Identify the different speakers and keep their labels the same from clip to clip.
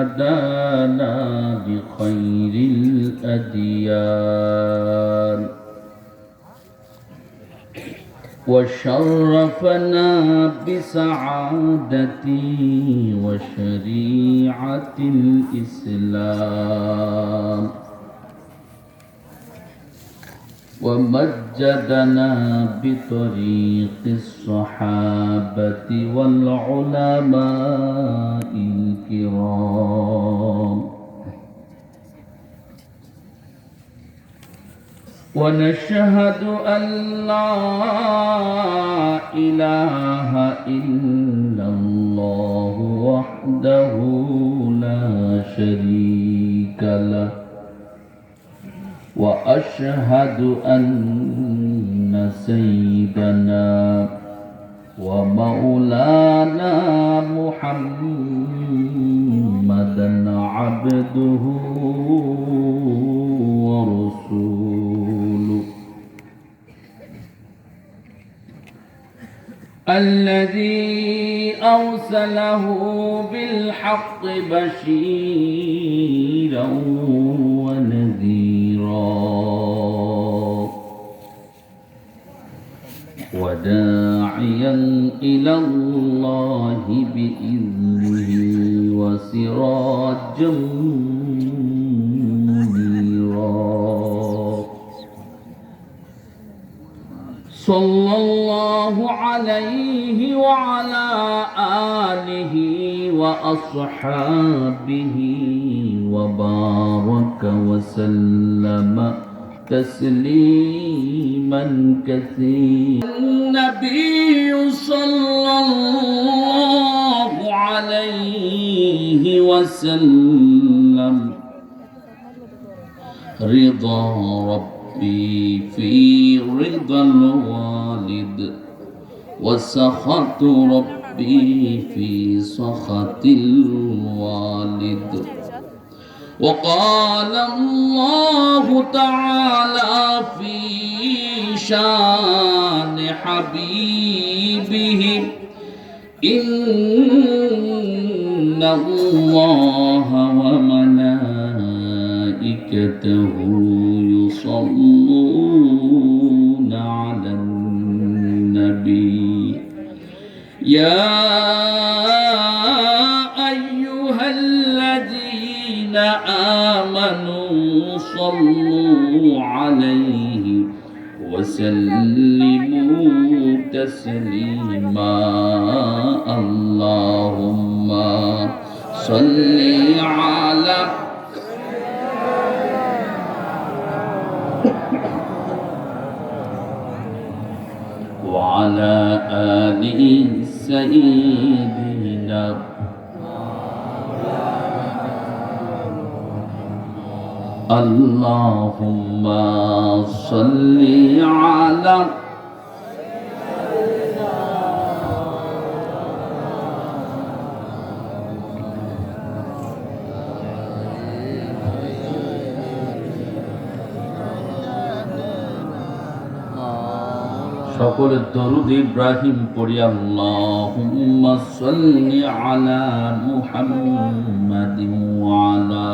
Speaker 1: هدانا بخير الأديان وشرفنا بسعادة وشريعة الإسلام ومجدنا بطريق الصحابة والعلماء الكرام ونشهد أن لا إله إلا الله وحده لا شريك له وأشهد أن سيدنا ومولانا محمدا عبده ورسوله الذي أرسله بالحق بشيرا ونذيرا وداعيا إلى الله بإذنه وسراجا منيرا صلى الله عليه وعلى آله وأصحابه وبارك وسلم تسليما كثيرا النبي صلى الله عليه وسلم رضا ربي في رضا الوالد وسخط ربي في سخط الوالد وقال الله تعالى في شان حبيبه إن الله وملائكته يصلون على النبي يا أيها الذين آمنوا صلوا عليه وسلموا تسليما اللهم صل على وعلى آل سيدنا اللهم صل على সকলের দরুদ ইব্রাহিম পড়ি আল্লাহুম্মা সাল্লি আলা মুহাম্মাদিন ওয়া আলা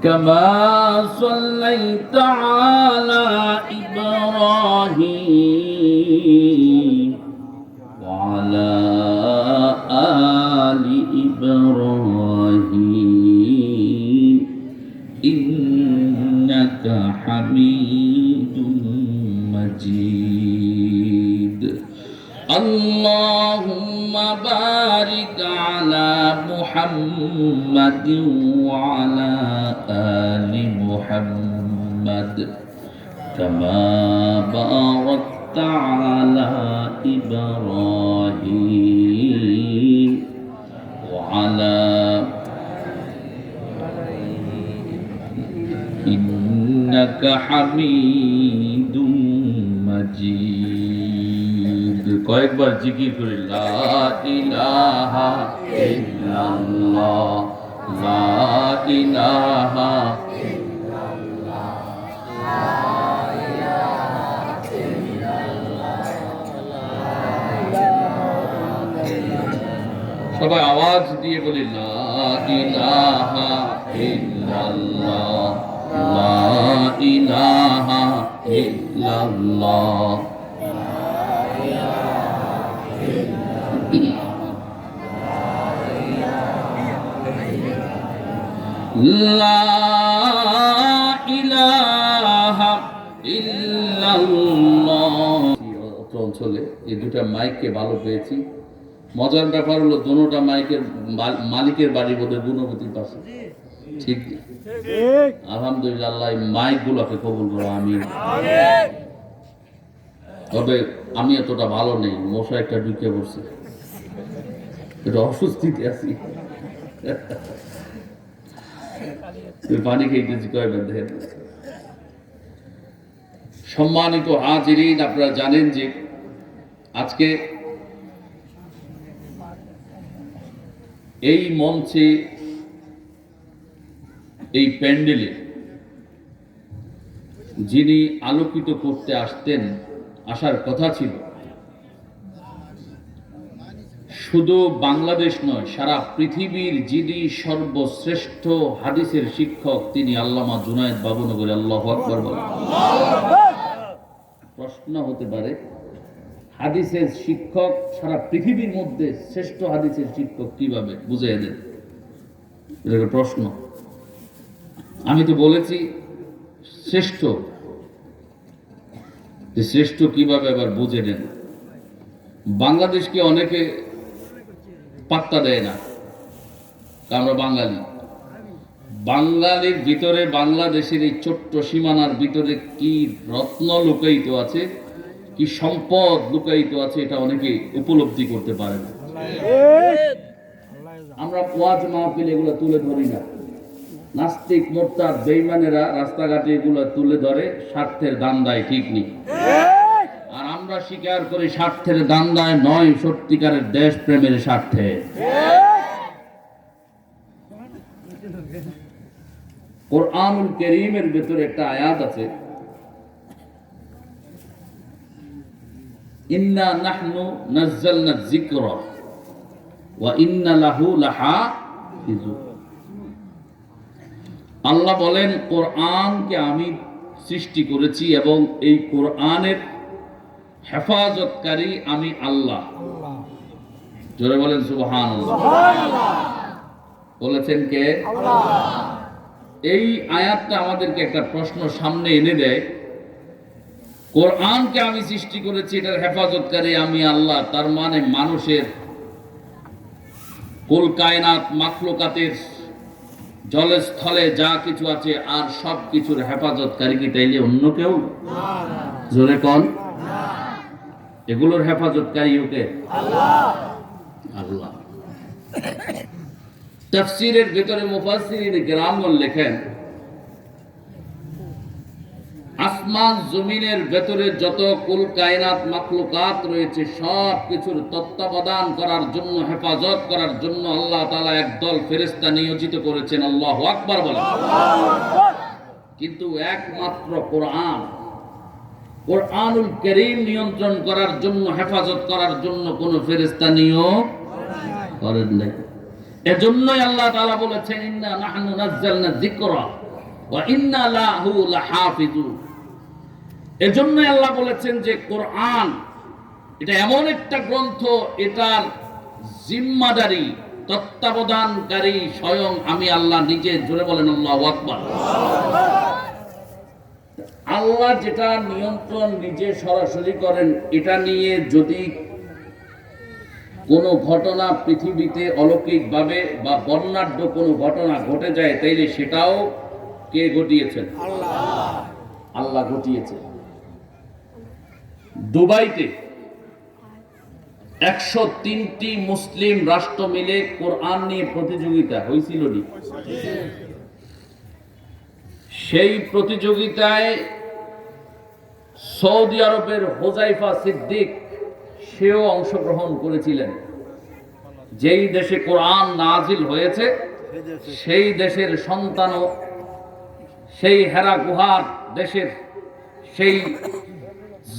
Speaker 1: كما صليت على إبراهيم وعلى آل إبراهيم إنك حميد مجيد اللهم بارك على محمد وعلى آل محمد كما باركت على إبراهيم وعلى إنك حميد مجيد কয়েকবার জিকির করি লা ইলাহা ইল্লাল্লাহ লা ইলাহা ইল্লাল্লাহ লা ইলাহা ইল্লাল্লাহ সবাই আওয়াজ দিয়ে বলি লা ইলাহা ইল্লাল্লাহ, লা ইলাহা ইল্লাল্লাহ। লা ইলাহা ইল্লাল্লাহ। অঞ্চলে এই দুটা মাইককে ভালো পেয়েছি। মজার ব্যাপার হলো দুটোটা মাইকের মালিকের বাড়ি বোধহয় গুণবতীর পাশে। ঠিক আলহামদুলিল্লাহ, আল্লাহ মাইক গুলোকে কবুল করো। আমি তবে আমি এতটা ভালো নেই, মশা একটা ঢুকে পড়ছে, এটা অস্বস্তিতে আছি। পানি খেয়েছি কয়বার দেখেন। সম্মানিত হাজিরিন, আপনারা জানেন যে আজকে এই মঞ্চে, এই প্যান্ডেলে যিনি আলোকিত করতে আসার কথা ছিল, শুধু বাংলাদেশ নয়, সারা পৃথিবীর যিনি সর্বশ্রেষ্ঠ হাদিসের শিক্ষক, তিনি আল্লামা জুনায়েদ বাবুনগরী। আল্লাহু আকবার বলেন। প্রশ্ন হতে পারে, হাদিসের শিক্ষক সারা পৃথিবীর মধ্যে শ্রেষ্ঠ হাদিসের শিক্ষক কিভাবে বুঝিয়ে দেন? এটা প্রশ্ন। আমি তো বলেছি শ্রেষ্ঠ, শ্রেষ্ঠ কিভাবে আবার বুঝে নেন? বাংলাদেশকে অনেকে পাত্তা দেয় না, আমরা বাঙালি। বাঙালির ভিতরে, বাংলাদেশের এই ছোট্ট সীমানার ভিতরে কি রত্ন লুকায়িত আছে, কি সম্পদ লুকায়িত আছে, এটা অনেকে উপলব্ধি করতে পারে না। আমরা ওয়াজ মাহফিল এগুলো তুলে ধরি না। নাস্তিক, মোরতাদ, বেঈমানেরা রাস্তাঘাটে এগুলো তুলে ধরে স্বার্থের দান্দায়, ঠিক নেই। আর আমরা স্বীকার করি স্বার্থের দান্দায় নয়, সত্যিকারের দেশ প্রেমের স্বার্থে। কোরআনুল কারীমের ভেতরে একটা আয়াত আছে, ইন্না নাহনু নাযালনা যিকরা ওয়া ইন্না লাহু লাহাফিজুন। আল্লাহ বলেন, কোরআনকে আমি সৃষ্টি করেছি এবং এই কোরআনের হেফাজতকারী আমি আল্লাহ। জোরে বলেন সুবহানাল্লাহ। বলেছেন কে? আল্লাহ। এই আয়াতটা আমাদেরকে একটা প্রশ্ন সামনে এনে দেয়। কোরআনকে আমি সৃষ্টি করেছি, এটার হেফাজতকারী আমি আল্লাহ, তার মানে মানুষের, কুল কায়নাত, মাখলুকাতের, জলে স্থলে যা কিছু আছে আর সব কিছুর হেফাজতকারী কি তাইলে অন্য কেউ? জোরে কোন? এগুলোর হেফাজতকারী ওকে? আল্লাহ। আল্লাহ। তাফসীরের ভিতরে মুফাসসিরিন কিরামগণ লেখেন, আসমান জমিনের ভেতরে যত কুল কায়নাত মাখলুকাত রয়েছে সব কিছুর তত্ত্বাবধান করার জন্য, হেফাজত করার জন্য আল্লাহ তাআলা একদল ফেরেশতা নিয়োজিত করেছেন। আল্লাহু আকবার বলেন। কিন্তু একমাত্র কোরআনুল কারীম নিয়ন্ত্রণ করার জন্য, হেফাজত করার জন্য কোন ফেরেশতা নিয়োগ করেন নাই। এজন্যই আল্লাহ তাআলা বলেছেন, ইন্না নাহনু নাযালনা যিকরা ওয়া ইন্না লাহু লাহাফিজুন। এজন্যই আল্লাহ বলেছেন যে কোরআন এটা এমন একটা গ্রন্থ, এটার জিম্মাদারি, তত্ত্বাবধানকারী স্বয়ং আমি আল্লাহ নিজে। জোরে বলেন আল্লাহু আকবার। আল্লাহ যেটা নিয়ন্ত্রণ নিজে সরাসরি করেন, এটা নিয়ে যদি কোনো ঘটনা পৃথিবীতে অলৌকিকভাবে বা বর্ণাঢ্য কোনো ঘটনা ঘটে যায়, তাইলে সেটাও কে ঘটিয়েছেন? আল্লাহ ঘটিয়েছে। দুবাইতে 103টি মুসলিম রাষ্ট্র মিলে কোরআন নিয়ে প্রতিযোগিতা হয়েছিল। সেই প্রতিযোগিতায় সৌদি আরবের হুযায়ফা সিদ্দিক সেও অংশগ্রহণ করেছিলেন। যেই দেশে কোরআন নাজিল হয়েছে সেই দেশের সন্তানও, সেই হেরা গুহার দেশের, সেই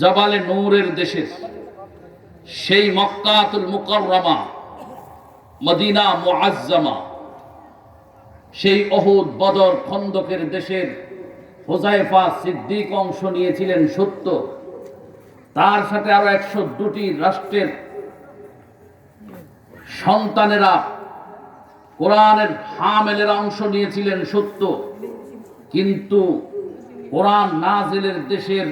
Speaker 1: জাবালে নূরের দেশের, সেই মক্কাতুল মুকাররমা, মদিনা মুআজ্জামা, সেই উহুদ, বদর, খন্দকের দেশের হুযায়ফা সিদ্দিক অংশ নিয়েছিলেন সত্য, তার সাথে আরো 102টি রাষ্ট্রের সন্তানেরা, কোরআনের হামেলেরা অংশ নিয়েছিলেন সত্য, কিন্তু কোরআন নাজিলের দেশের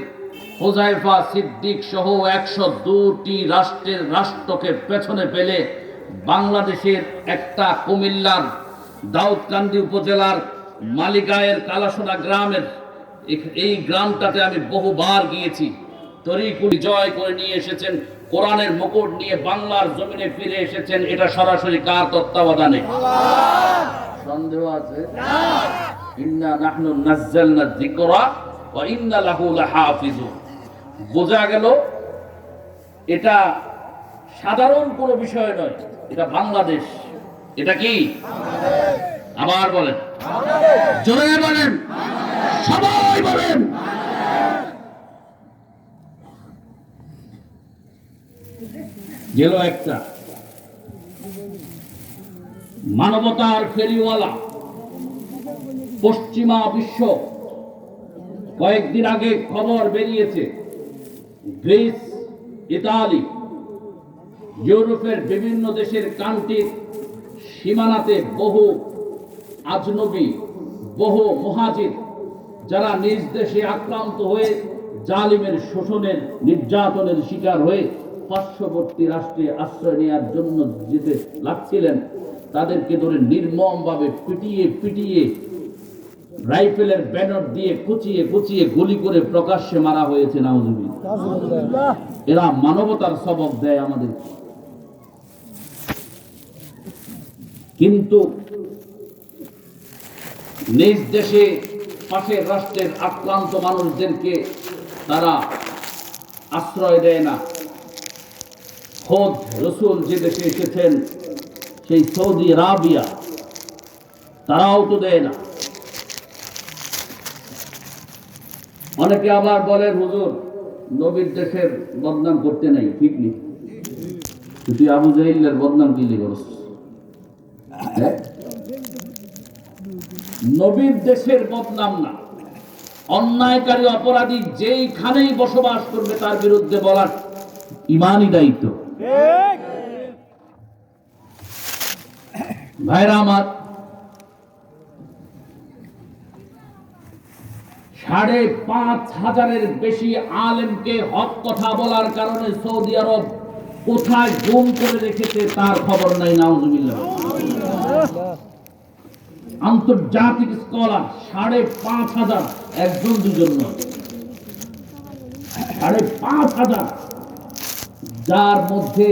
Speaker 1: হুযায়ফা সিদ্দিক সহ 102টি রাষ্ট্রের রাষ্ট্রকে পেছনে ফেলে বাংলাদেশের একটা কুমিল্লার দাউদকান্দি উপজেলার মালিগাঁয়ের কালাসোনা গ্রামের এই গ্রামটাতে আমি বহুবার গিয়েছি। তরিকুল জয় করে নিয়ে এসেছেন, কোরআনের মুকুট নিয়ে বাংলার জমিনে ফিরে এসেছেন। এটা সরাসরি কার তত্ত্বাবধানে? সন্দেহ আছে? ইন্না নাহনু নাযালনা যিকরা ওয়া ইন্না লাহু লাহাফিজুন। বোঝা গেল এটা সাধারণ কোনো বিষয় নয়, এটা বাংলাদেশ। এটা কি? আবার বলেন, জোরে বলেন, সবাই বলেন। গেল একটা মানবতার ফেরিওয়ালা পশ্চিমা বিশ্ব। কয়েকদিন আগে খবর বেরিয়েছে, গ্রিস, ইতালি, ইউরোপের বিভিন্ন দেশের কান্ট্রির সীমানাতে বহু আজনবী, বহু মুহাজির যারা নিজ দেশে আক্রান্ত হয়ে জালিমের শোষণের, নির্যাতনের শিকার হয়ে পার্শ্ববর্তী রাষ্ট্রে আশ্রয় নেওয়ার জন্য যেতে লাগছিলেন, তাদেরকে ধরে নির্মমভাবে পিটিয়ে পিটিয়ে রাইফেলের ব্যানার দিয়ে কুচিয়ে কুচিয়ে গুলি করে প্রকাশ্যে মারা হয়েছে। নাউজুবিল্লাহ। এরা মানবতার সবক দেয় আমাদের। কিন্তু নিজ দেশে পাশের রাষ্ট্রের আক্রান্ত মানুষদেরকে তারা আশ্রয় দেয় না। খোদ রসুল যে দেশে এসেছেন, সেই সৌদি আরবিয়া, তারাও তো দেয় না। অনেকে আবার বলেন, হুজুর নবীর দেশের বদনাম করতে নাই। ঠিক নেই, তুই আবু জাহিলের বদনাম কি করছ? নবীর দেশের বদনাম না, অন্যায়কারী অপরাধী যেইখানেই বসবাস করবে তার বিরুদ্ধে বলার ইমানই দায়িত্ব। ভাইরা আমার, 5,500-এর বেশি আলেমকে হক কথা বলার কারণে সৌদি আরব কোথায় গুম করে রেখেছে তার খবর নাই। নাউজুবিল্লাহ। আন্তর্জাতিক স্কলার 5,500, একজন দুজন নয়, 5,500, যার মধ্যে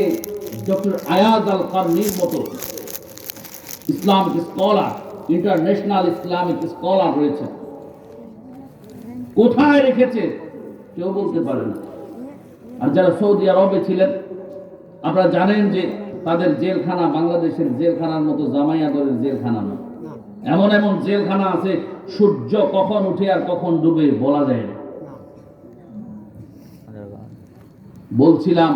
Speaker 1: ডক্টর আয়াজ আল কারনির মতো Islamic scholar, international Islamic scholar রয়েছে। কোথায় রেখেছে কেউ বলতে পারে না। আর যারা সৌদি আরবে ছিলেন, আপনারা জানেন যে তাদের জেলখানা বাংলাদেশের জেলখানার মতো জামাইয়াদরের জেলখানা না। এমন এমন জেলখানা আছে, সূর্য কখন উঠে আর কখন ডুবে বলা যায় না। বলছিলাম,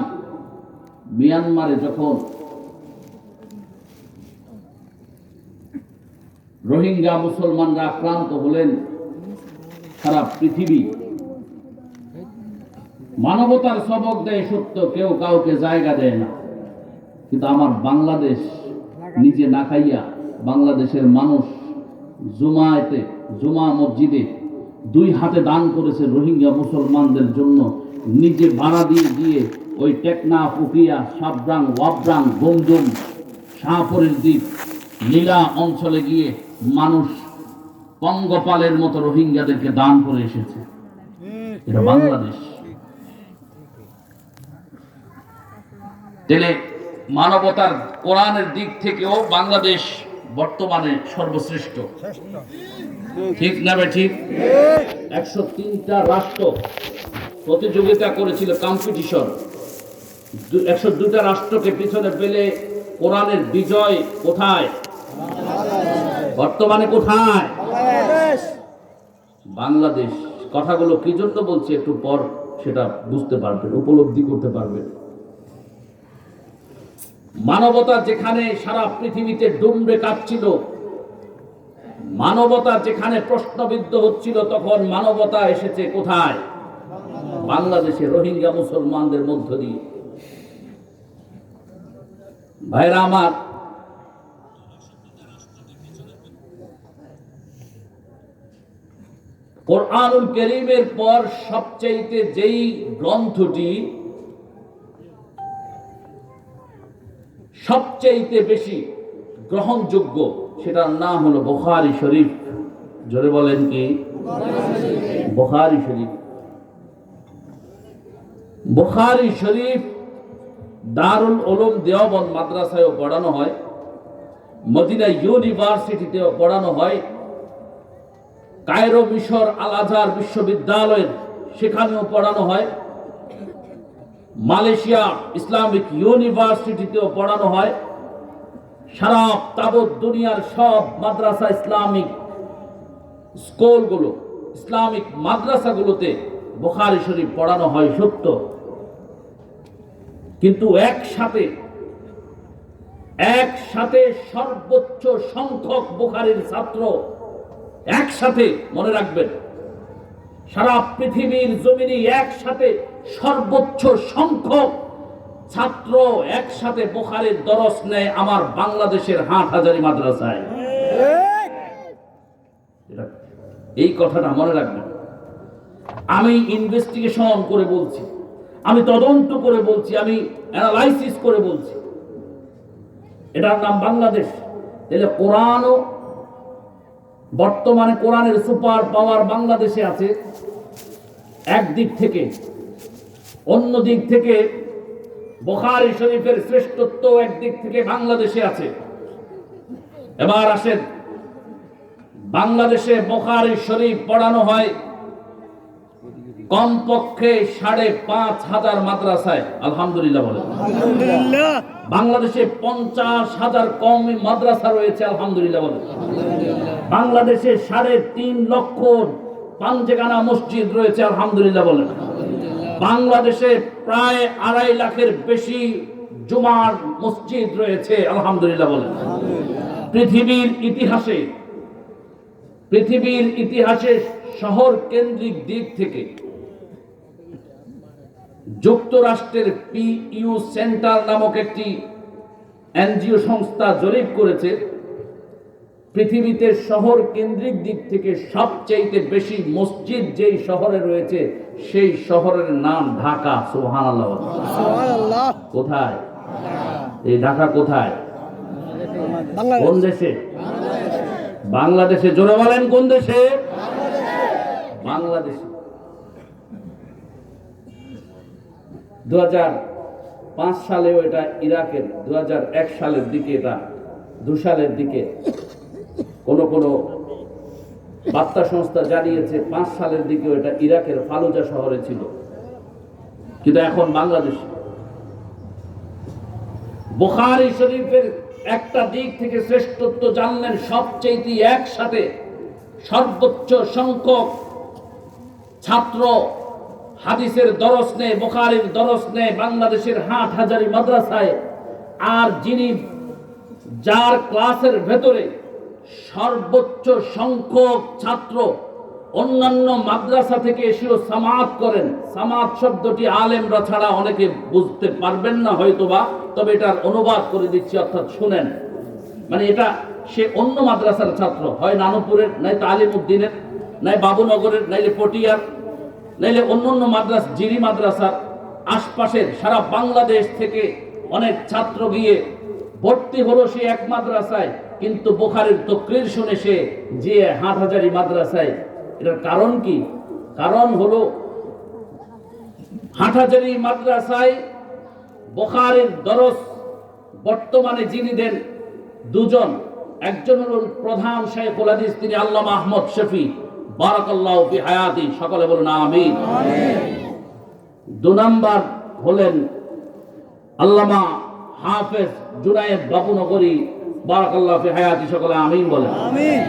Speaker 1: মিয়ানমারে যখন রোহিঙ্গা মুসলমানরা আক্রান্ত হলেন, সারা পৃথিবী মানবতার সবক দেয় সত্য, কেউ কাউকে জায়গা দেয় না। কিন্তু আমার বাংলাদেশ নিজে না খাইয়া, বাংলাদেশের মানুষ জুমা মসজিদে 2 হাতে দান করেছে রোহিঙ্গা মুসলমানদের জন্য। নিজে ভাড়া দিয়ে গিয়ে ওই টেকনা, পুকিয়া, সাবরাং, ওয়াবরাং, গমদুম, শাহপুরের দ্বীপ, নীলা অঞ্চলে গিয়ে মানুষ পঙ্গপালের মতো রোহিঙ্গাদেরকে দান করে এসেছে। এটা বাংলাদেশ। তাহলে মানবতার, কোরআনের দিক থেকেও বাংলাদেশ বর্তমানে সর্বশ্রেষ্ঠ। ঠিক না বে ঠিক? 103টা রাষ্ট্র প্রতিযোগিতা করেছিল, কম্পিটিশন। 102টা রাষ্ট্রকে পিছনে ফেলে কোরআনের বিজয় কোথায়? বর্তমানে কোথায়? বাংলাদেশ। কথাগুলো কি জন্য বলছি একটু পর সেটা বুঝতে পারবেন, উপলব্ধি করতে পারবেন। মানবতা যেখানে সারা পৃথিবীতে ডুমরে কাঁপছিল, মানবতা যেখানে প্রশ্নবিদ্ধ হচ্ছিল, তখন মানবতা এসেছে কোথায়? বাংলাদেশে রোহিঙ্গা মুসলমানদের মধ্য দিয়ে। ভাইরা আমার, কোরআনুল কারীমের পর সবচেয়ে যেই গ্রন্থটি সবচেয়ে বেশি গ্রহণযোগ্য, সেটার নাম হলো বুখারী শরীফ। জোরে বলেন কি? বুখারী শরীফ। বুখারী শরীফ দারুল উলুম দেওবন্দ মাদ্রাসায়ও পড়ানো হয়, মদিনা ইউনিভার্সিটিতেও পড়ানো হয়, কায়রো মিশর আল আজহার বিশ্ববিদ্যালয়ের সেখানেও পড়ানো হয়, মালয়েশিয়া ইসলামিক ইউনিভার্সিটিতেও পড়ানো হয়। সারা তাবৎ দুনিয়ার সব মাদ্রাসা, ইসলামিক স্কুলগুলো, ইসলামিক মাদ্রাসাগুলোতে বুখারী শরীফ পড়ানো হয় সত্য, কিন্তু একসাথে সর্বোচ্চ সংখ্যক বুখারীর ছাত্র, একসাথে মনে রাখবেন, সারা পৃথিবীর জমিনে একসাথে সর্বোচ্চ সংখ্যক ছাত্র একসাথে বুখারীর দরস নেয় আমার বাংলাদেশের হাটহাজারী মাদ্রাসায়। এই কথাটা মনে রাখবেন। আমি ইনভেস্টিগেশন করে বলছি, আমি তদন্ত করে বলছি, আমি অ্যানালাইসিস করে বলছি। এটার নাম বাংলাদেশ। তাহলে কোরআনও বর্তমানে কোরআনের সুপার পাওয়ার বাংলাদেশে আছে একদিক থেকে, অন্য দিক থেকে বুখারী শরীফের শ্রেষ্ঠত্ব একদিক থেকে বাংলাদেশে আছে। এবার আসেন, বাংলাদেশে বুখারী শরীফ পড়ানো হয় কমপক্ষে ৫,৫০০ মাদ্রাসায়। আলহামদুলিল্লাহ বলেন। বাংলাদেশে ৫০,০০০ কওমি মাদ্রাসা রয়েছে। আলহামদুলিল্লাহ বলেন। বাংলাদেশে ৩.৫ লক্ষ পাঞ্জেগানা মসজিদ রয়েছে। আলহামদুলিল্লাহ বলেন। বাংলাদেশে প্রায় ২.৫ লাখের বেশি জুমার মসজিদ রয়েছে। আলহামদুলিল্লাহ বলেন। পৃথিবীর ইতিহাসে শহর কেন্দ্রিক দিক থেকে যুক্তরাষ্ট্রের পিইউ সেন্টার নামক একটি এনজিও সংস্থা জরিপ করেছে, পৃথিবীতে শহর কেন্দ্রিক দিক থেকে সবচেয়ে বেশি মসজিদ যেই শহরে রয়েছে সেই শহরের নাম ঢাকা। সুবহানাল্লাহ। কোথায়? এই ঢাকা কোথায়? কোন দেশে? বাংলাদেশে। জোরে বলেন, কোন দেশে? বাংলাদেশে। 2005 সালেও এটা ইরাকের, 2001 সালের দিকে, এটা 2 সালের দিকে কোন বার্তা সংস্থা জানিয়েছে 5 সালের দিকে এটা ইরাকের ফালুজা শহরে ছিল, কিন্তু এখন বাংলাদেশে। বুখারী শরীফের একটা দিক থেকে শ্রেষ্ঠত্ব জানলেন, সবচেয়ে একসাথে সর্বোচ্চ সংখ্যক ছাত্র হাদিসের দরস নেয়, বুখারীর দরস নেয় বাংলাদেশের হাটহাজারী মাদ্রাসায়। আর যার ক্লাসের ভেতরে সর্বোচ্চ সংখ্যক ছাত্র অন্যান্য মাদ্রাসা থেকে এসেও সামাত করেন। সামাত শব্দটি আলেমরা ছাড়া অনেকে বুঝতে পারবেন না হয়তোবা, তবে এটার অনুবাদ করে দিচ্ছি, অর্থাৎ শুনেন। মানে এটা সে অন্য মাদ্রাসার ছাত্র, হয় নানুপুরের, নাই তালিম উদ্দিনের, নাই বাবুনগরের, নাইলে পটিয়ার, নাইলে অন্য মাদ্রাসা, জিরি মাদ্রাসার আশপাশের সারা বাংলাদেশ থেকে অনেক ছাত্র গিয়ে ভর্তি হলো সে এক মাদ্রাসায়, কিন্তু বুখারীর তাকরীর শুনে সে যে হাটহাজারী মাদ্রাসায়। এটার কারণ কি? কারণ হলো হাটহাজারী মাদ্রাসায় বুখারীর দরস বর্তমানে যিনি দেন দুজন, একজন হলেন প্রধান শাইখুল হাদিস, তিনি আল্লামা আহমদ শফি, বারাকাল্লাহু ফি হায়াতি, সকলে বলুন আমিন। 2 নাম্বার হলেন আল্লামা হাফেজ জুনায়েদ বাবুনগরী, বারাকাল্লাহু ফি হায়াতি, সকলে আমিন বলেন। আমিন।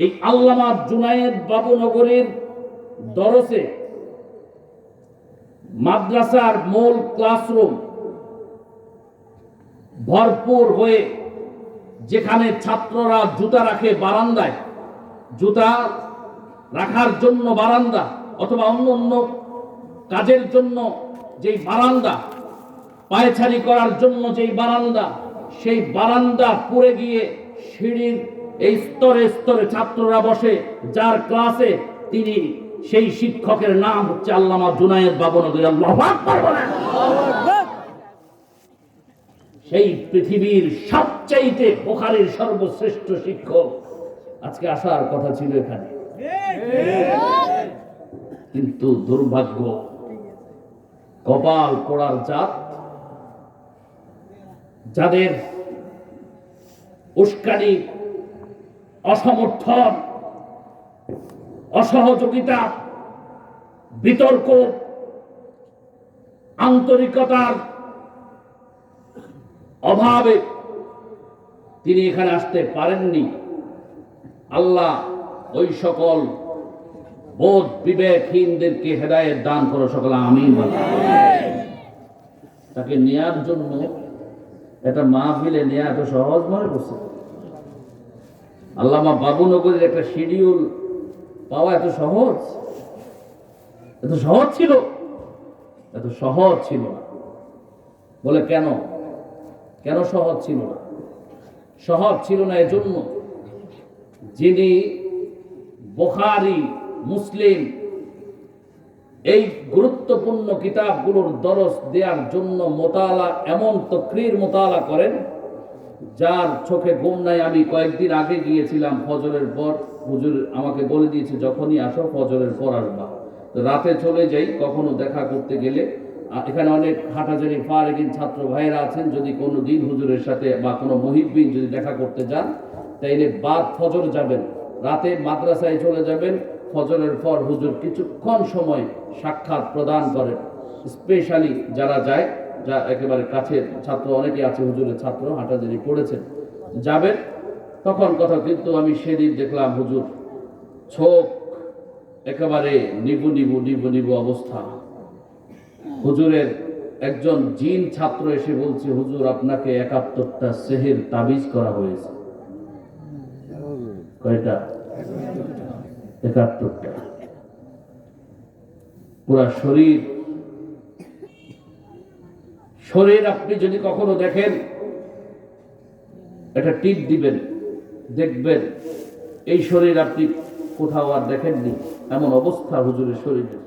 Speaker 1: এই আল্লামা জুনায়েদ বাবুনগরীর দরসে মাদ্রাসার মূল ক্লাসরুম ভরপুর হয়ে, যেখানে ছাত্ররা জুতা রাখে বারান্দায়, জুতা রাখার জন্য বারান্দা অথবা অন্য অন্য কাজের জন্য যেই বারান্দা, পায়চারি করার জন্য যেই বারান্দা, সেই বারান্দা পুড়ে গিয়ে সিঁড়ির এই স্তরে স্তরে ছাত্ররা বসে, যার ক্লাসে তিনি, সেই শিক্ষকের নাম হচ্ছে আল্লামা জুনায়েদ বাবনগরী। আল্লাহু আকবার বলেন। সেই পৃথিবীর সবচাইতে বুখারীর সর্বশ্রেষ্ঠ শিক্ষক আজকে আসার কথা ছিল এখানে, কিন্তু দুর্ভাগ্য, কপাল পোড়ার জাত, যাদের উস্কানি, অসমর্থন, অসহযোগিতা, বিতর্ক, আন্তরিকতার অভাবে তিনি এখানে আসতে পারেননি। আল্লাহ ওই সকল বোধ বিবেকহীনদেরকে হেদায়েত দান করো সকলে, আমিন। তাকে নেয়ার জন্য একটা মাহফিলে নেয়া এত সহজ মনে করছে? আল্লামা বাবুনগরীর একটা শিডিউল পাওয়া এত সহজ? এত সহজ ছিল? এত সহজ ছিল না। বলে কেন? কেন সহজ ছিল না? সহজ ছিল না এজন্য, যিনি বুখারী, মুসলিম এই গুরুত্বপূর্ণ কিতাবগুলোর দরস দেওয়ার জন্য মোতালা, এমন তকরির মোতালা করেন যার চোখে ঘুম নাই। আমি কয়েকদিন আগে গিয়েছিলাম ফজরের পর, হুজুর আমাকে বলে দিয়েছে যখনই আসো ফজরের পর আসবা। তো রাতে চলে যাই কখনো দেখা করতে গেলে। এখানে অনেক হাটাজারি ফারেকিন ছাত্র ভাইরা আছেন, যদি কোনো দিন হুজুরের সাথে বা কোনো মুহিব্বিন যদি দেখা করতে যান, তাইলে বাদ ফজর যাবেন, রাতে মাদ্রাসায় চলে যাবেন, ফজরের পর হুজুর কিছুক্ষণ সময় সাক্ষাৎ প্রদান করেন। স্পেশালি যারা যায়, যা একেবারে কাছের ছাত্র, অনেকে আছে হুজুরের ছাত্র, হাটাজারি পড়েছেন, যাবেন তখন কথা। কিন্তু আমি সেদিন দেখলাম হুজুর চোখ একেবারে নিবু নিবু নিবু নিবু অবস্থা। হুজুরের একজন জিন ছাত্র এসে বলছে, হুজুর আপনাকে ৭১টা সেহের তাবিজ করা হয়েছে। কয়টা? ৭১টা। পুরা শরীর আপনি যদি কখনো দেখেন, একটা টিপ দিবেন, দেখবেন এই শরীর আপনি কোথাও আর দেখেননি, এমন অবস্থা হুজুরের শরীরের,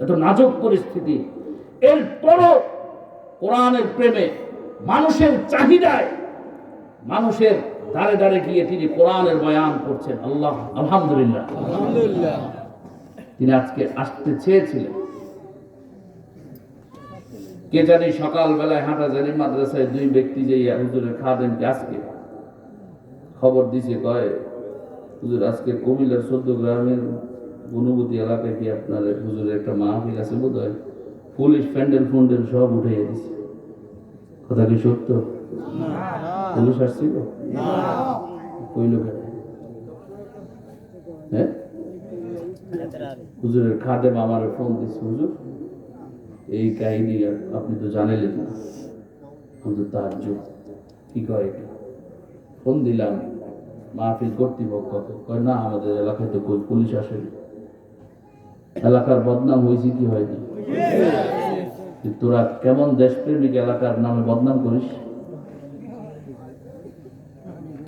Speaker 1: এত নাজুক পরিস্থিতি। এরপরও কোরআনের প্রেমে, মানুষের চাহিদায়, মানুষের দাঁড়ে দাঁড়ে গিয়ে তিনি কোরআনের বয়ান করছেন। আল্লাহ, আলহামদুলিল্লাহ, আলহামদুলিল্লাহ। তিনি আজকে আসতে চেয়েছিলেন, কে জানি সকালবেলায় হাটাজারি মাদ্রাসায় দুই ব্যক্তি যে হুজুরের খাদেমকে আজকে খবর দিছে, কয় হুজুর আজকে কুমিল্লার ১৪ গ্রামের গুণবতী এলাকায় কি আপনার হুজুরের একটা মাহফিল আছে বোধ হয়, পুলিশ প্যান্ডেল ফুন্ডেল সব উঠে দিছে। কথা কি সত্য? পুলিশ আসছিল? কইল কেন? হ্যাঁ, হুজুরের খাদেম আমার ফোন দিচ্ছে, হুজুর এই কাহিনী আপনি তো জানালেন না। হুজুর তাজ্জুব, কি কয় এটা? ফোন দিলাম মাহফিল কর্তৃপক্ষ, কয় না আমাদের এলাকায় তো পুলিশ আসেনি। এলাকার বদনাম হয়েছে কি হয়নি? তোরা কেমন দেশপ্রেমিক এলাকার নামে বদনাম করিস?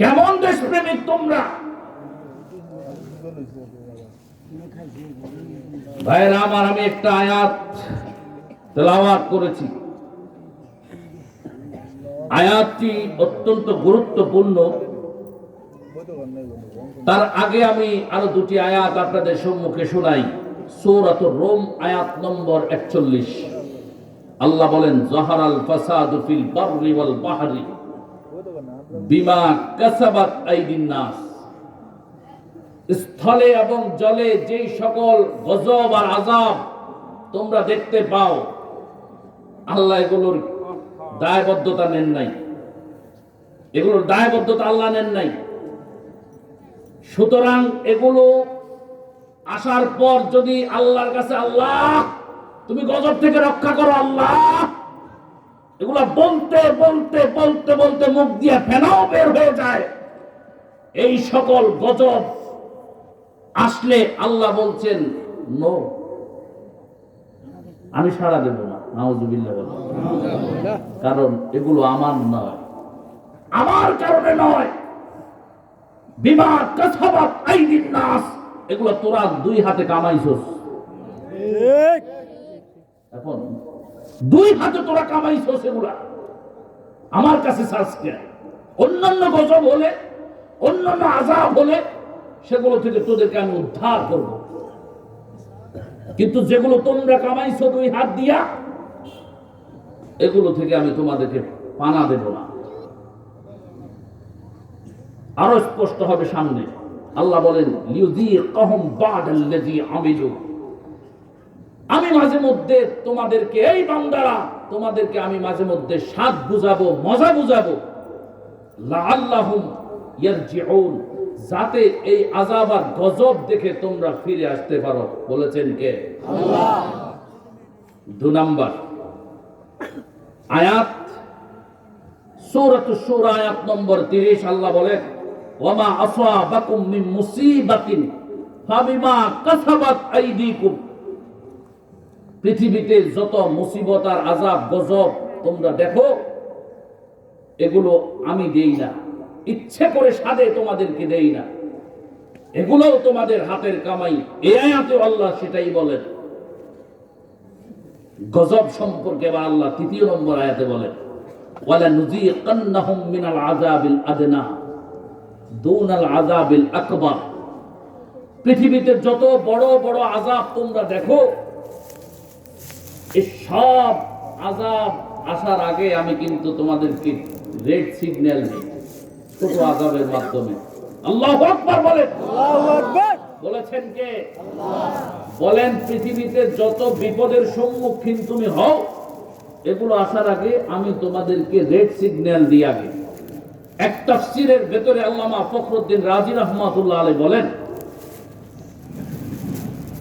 Speaker 1: কেমন দেশপ্রেমিক তোমরা? ভাইয়েরা আমার, আমি একটা আয়াত তেলাওয়াত করেছি। আয়াতটি অত্যন্ত গুরুত্বপূর্ণ। তার আগে আমি আরো দুটি আয়াত আপনাদের সম্মুখে শোনাই। সূরাতুর রুম আয়াত নম্বর ৪১। আল্লাহ বলেন, যাহারাল ফাসাদু ফিল বাররি ওয়াল বাহরি বিমা কাসাবাত আইদিন নাস। স্থলে এবং জলে যেই সকল গজব আর আযাব তোমরা দেখতে পাও, আল্লাহ এগুলোর দায়বদ্ধতা নেন নাই। এগুলোর দায়বদ্ধতা আল্লাহ নেন নাই। সুতরাং এগুলো আসার পর যদি আল্লাহর কাছে, আল্লাহ তুমি গজব থেকে রক্ষা করো, আল্লাহ এগুলা বলতে বলতে বলতে বলতে মুখ দিয়ে ফেনাও বের হয়ে যায়। এই সকল গজব আসলে আল্লাহ বলছেন নো, আমি সাড়া দেব না। নাউজুবিল্লাহ বলেন। কারণ এগুলো আমার নয়, আমার কারণে নয়। বিমা কাসাবাত আইদিন নাস, এগুলো তোরা দুই হাতে কামাইছস। এখন দুই হাতে তোরা কামাইছস, এগুলা আমার কাছে শাস্তি। অন্যান্য গজব হলে, অন্যান্য আযাব হলে সেগুলো থেকে তোদেরকে আমি উদ্ধার করব, কিন্তু যেগুলো তোমরা কামাইছো দুই হাত দিয়া, এগুলো থেকে আমি তোমাদেরকে পানা দেব না। আরো স্পষ্ট হবে সামনে। আল্লাহ বলেন লিউযীকাহুম বা'দাল্লাযী আমিলু, আমি মাঝে মধ্যে তোমাদেরকে, এই বান্দারা তোমাদেরকে আমি মাঝে মধ্যে স্বাদ বুঝাবো, মজা বুঝাবো, লাআল্লাহুম ইয়ারজিউন, যাতে এই আযাব আর গজব দেখে তোমরা ফিরে আসতে পারো। বলেছেন কে? আল্লাহ। 2 নাম্বার আয়াত, সূরাতুশ শূরা আয়াত নম্বর 30। আল্লাহ বলেন ওয়ামা আসাবাকুম মিন মুসিবাতিন ফাবিমা কাসাবাত আইদিকুম, পৃথিবীতে যত মুসিবত আর আযাব গজব তোমরা দেখো, এগুলো আমি দেই না, ইচ্ছে করে সাদে তোমাদেরকে দেই না, এগুলোও তোমাদের হাতের কামাই। এই আয়াতে আল্লাহ সেটাই বলেন। গজব সম্পর্কে বা আল্লাহ 3 নম্বর আয়াতে বলেন ওয়ালা নুযীকান্নাহুম মিনাল আযাবিল আদনা দুনাল আযাবিল আকবার, পৃথিবীতে যত বড় বড় আযাব তোমরা দেখো, এই সব আযাব আসার আগে আমি কিন্তু তোমাদেরকে রেড সিগন্যাল দিই ছোট আযাবের মাধ্যমে। আল্লাহু আকবার বলেন। আল্লাহু আকবার বলেছেন কে? আল্লাহ। বলেন পৃথিবীতে যত বিপদের সম্মুখীন তুমি হও, এগুলো আসার আগে আমি তোমাদেরকে রেড সিগন্যাল দিই আগে। এক তাফসীরের ভেতরে আল্লামা ফখরুদ্দিন রাজি রাহমাতুল্লাহ আলাইহি বলেন,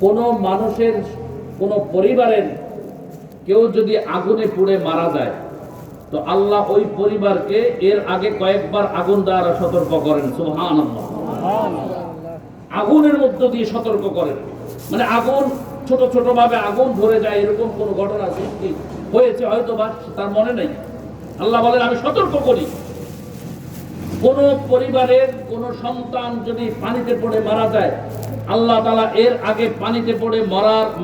Speaker 1: কোন মানুষের, কোন পরিবারের কেউ যদি আগুনে পুড়ে মারা যায়, তো আল্লাহ ওই পরিবারকে এর আগে কয়েকবার আগুন দ্বারা সতর্ক করেন। সুবহানাল্লাহ। আগুনের মধ্য দিয়ে সতর্ক করেন, মানে আগুন ছোট ছোট ভাবে আগুন ধরে যায়, এরকম কোন ঘটনা সৃষ্টি হয়েছে হয়তো বা তার মনে নেই। আল্লাহ বলেন আমি সতর্ক করি। কোন পরিবারের কোন সন্তান যদি পানিতে পড়ে মারা যায়, আল্লাহ তাআলা এর আগে পানিতে পড়ে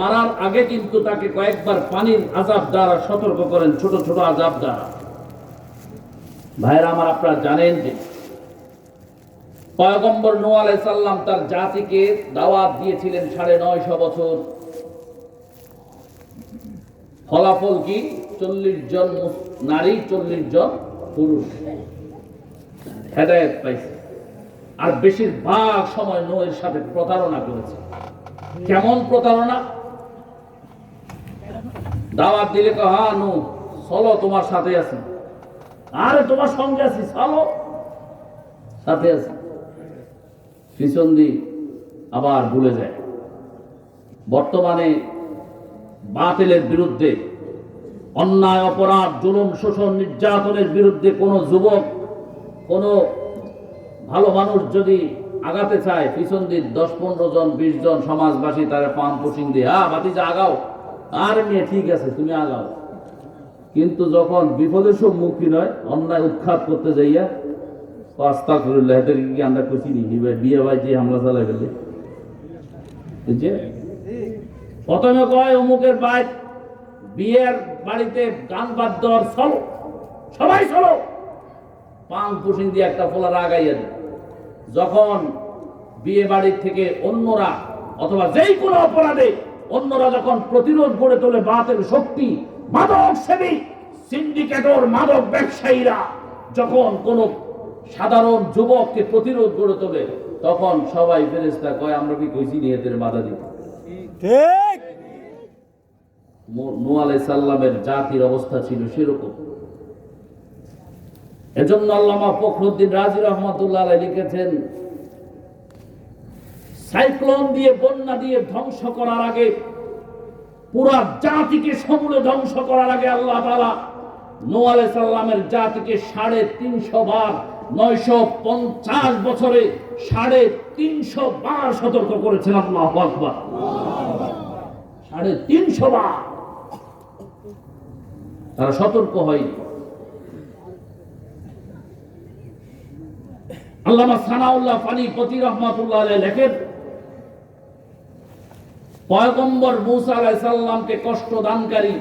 Speaker 1: মারার আগে কিন্তু তাকে কয়েকবার পানির আযাব দ্বারা সতর্ক করেন, ছোট ছোট আযাব দ্বারা। ভাইরা আমার, আপনারা জানেন যে পয়গম্বর নূহ আলাইহিস সালাম তার জাতিকে দাওয়াত দিয়েছিলেন 950 বছর। ফলাফল কি? 40 জন নারী, 40 জন পুরুষ হেদায়েত পাইছে। আর বেশিরভাগ সময় নূহের সাথে প্রতারণা করেছে। কেমন প্রতারণা? দাওয়াত দিলে হ্যাঁ নূহ চলো তোমার সাথে আছি, আরে তোমার সঙ্গে আছি, চলো সাথে আছি, পিছন দিয়ে আবার ভুলে যায়। বর্তমানে বাতিলের বিরুদ্ধে, অন্যায় অপরাধ জুলুম শোষণ নির্যাতনের বিরুদ্ধে কোন যুবক, কোন ভালো মানুষ যদি আগাতে চায়, পিছন দিয়ে 10-15 জন 20 জন সমাজবাসী তারা পাম পুশিং দিয়ে ভাতিজা আগাও, আর মেয়ে ঠিক আছে তুমি আগাও। কিন্তু যখন বিপদের সম্মুখীন হয়, অন্যায় উৎখাত করতে যাইয়া আস্তাগফিরুল্লাহ, এদের কি আমরা খুশি নি বিয়ে ভাই যে হামলা চালাই ফেলে। প্রথমে কয় অমুকের বাইক বিয়ের বাড়িতে গান বাদ্য চলো, সবাই চলো, পাং পুশিং দিয়ে একটা ফোলা আগাইয়া দেয়। যখন বিয়ে বাড়ির থেকে অন্যরা অথবা যেই কোনো অপরাধে অন্যরা যখন প্রতিরোধ গড়ে তোলে, বাতের শক্তি, মাদক সেবী সিন্ডিকেটর, মাদক ব্যবসায়ীরা যখন কোন সাধারণ যুবককে প্রতিরোধ গড়ে তোলে, তখন সবাই ফেরেশতা কয় আমরা কি কইছি নিয়তের বাধা দিই। ঠিক নূহ আলাইহিস সালামের জাতির অবস্থা ছিল সেরকম। এজন্য আল্লামা ফখরুদ্দিন রাজি রাহমাতুল্লাহ আলাইহি লিখেছেন, সাইক্লোন দিয়ে, বন্যা দিয়ে ধ্বংস করার আগে, পুরা জাতিকে সমূলে ধ্বংস করার আগে আল্লাহ তাআলা নূহ আলাইহিস সালামের জাতিকে 350 বার, 950 বছরে 350 বার সতর্ক করেছেন। আল্লাহু আকবার। 350 বার তারা সতর্ক হয়। আল্লামা সানাউল্লাহ ফানিপতি রহমাতুল্লাহ আলাইহি লেখেন, পয়গম্বর মূসা আলাইহিস সালামকে কষ্ট দানকারী,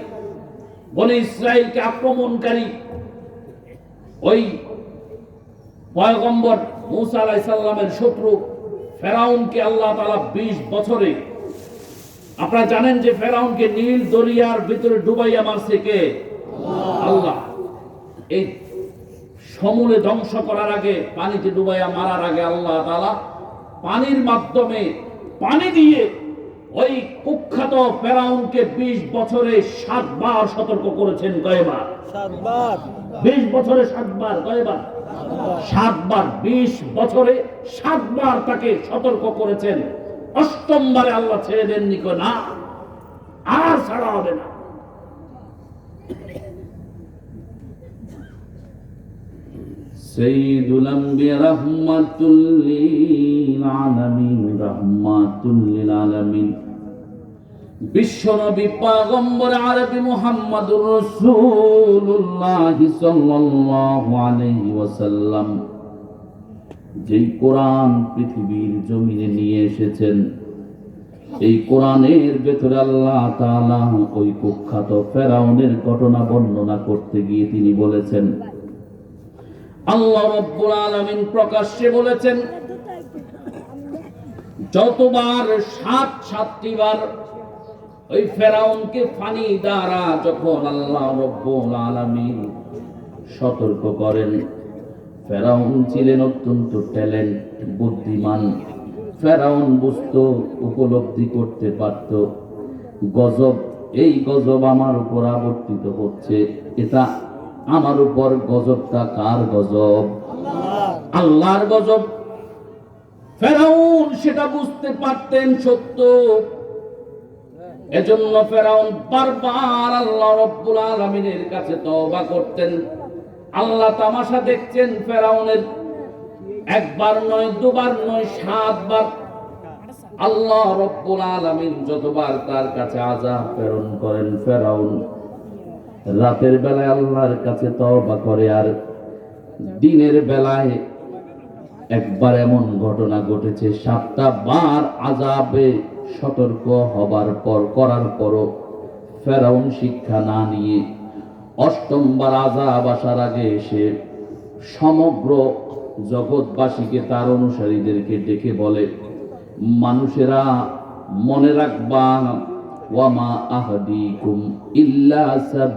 Speaker 1: বনি ইসরাইলকে আক্রমণকারী ওই পয়গম্বর মূসা আলাইহিস সালামের শত্রু ফেরাউনকে আল্লাহ তাআলা 20 বছরে, আপনারা জানেন যে ফেরাউনকে নীল দরিয়ার ভিতরে ডুবাইয়া মারছে কে? আল্লাহ। এই সমূলে ধ্বংস করার আগে, পানিতে ডুবাইয়া মারার আগে আল্লাহ তাআলা পানির মাধ্যমে, পানি দিয়ে ওই কুখ্যাত ফেরাউনকে 20 বছরে 7 বার সতর্ক করেছেন। কয়বার?
Speaker 2: 7 বার।
Speaker 1: 20 বছরে 7 বার। কয়বার? 7 বার। 20 বছরে 7 বার তাকে সতর্ক করেছেন। 8ম বারে আল্লাহ ছেড়ে দেননি, না আর ছাড়া হবে না। সাইয়্যিদুল আম্বিয়া রাহমাতুল লিল আলামিন, রাহমাতুল লিল আলামিন, বিশ্বনবী পয়গম্বর আরবি মুহাম্মদুর রাসূলুল্লাহ সাল্লাল্লাহু আলাইহি ওয়াসাল্লাম যেই কোরআন পৃথিবীর জমিনে নিয়ে এসেছেন, এই কোরআনের ভেতরে আল্লাহ তাআলা ওই কুখ্যাত ফেরাউনের ঘটনা বর্ণনা করতে গিয়ে তিনি বলেছেন, আল্লাহ রাব্বুল আলামিন প্রকাশ্যে বলেছেন, যতবার 7টি বার ওই ফেরাউনকে ফানি দ্বারা যখন আল্লাহ রাব্বুল আলামিন সতর্ক করেন, ফেরাউন ছিলেন অত্যন্ত ট্যালেন্ট, বুদ্ধিমান। ফেরাউন বুঝতো, উপলব্ধি করতে পারত, গজব, এই গজব আমার উপর আবর্তিত হচ্ছে, এটা আমার উপর গজবটা কার গজব? আল্লাহর গজব। ফেরাউন সেটা বুঝতে পারতেন সত্য, এজন্য ফেরাউন বারবার আল্লাহ রাব্বুল আলামিনের কাছে তওবা করতেন। আল্লাহ তামাশা দেখছেন ফেরাউনের, একবার নয়, দুবার নয়, 7 বার। আল্লাহ রাব্বুল আলামিন যতবার তার কাছে আযাব প্রেরণ করেন, ফেরাউন রাতের বেলায় আল্লাহর কাছে তওবা করে, আর দিনের বেলায় একবার এমন ঘটনা ঘটেছে, 7টা বার আযাবে সতর্ক হবার পর, করার পরও ফেরাউন শিক্ষা না নিয়ে 8ম বার আযাব আসার আগে এসে সমগ্র জগৎবাসীকে, তার অনুসারীদেরকে ডেকে বলে, মানুষেরা মনে রাখবা, ওয়ামা আহদিকুম ইল্লা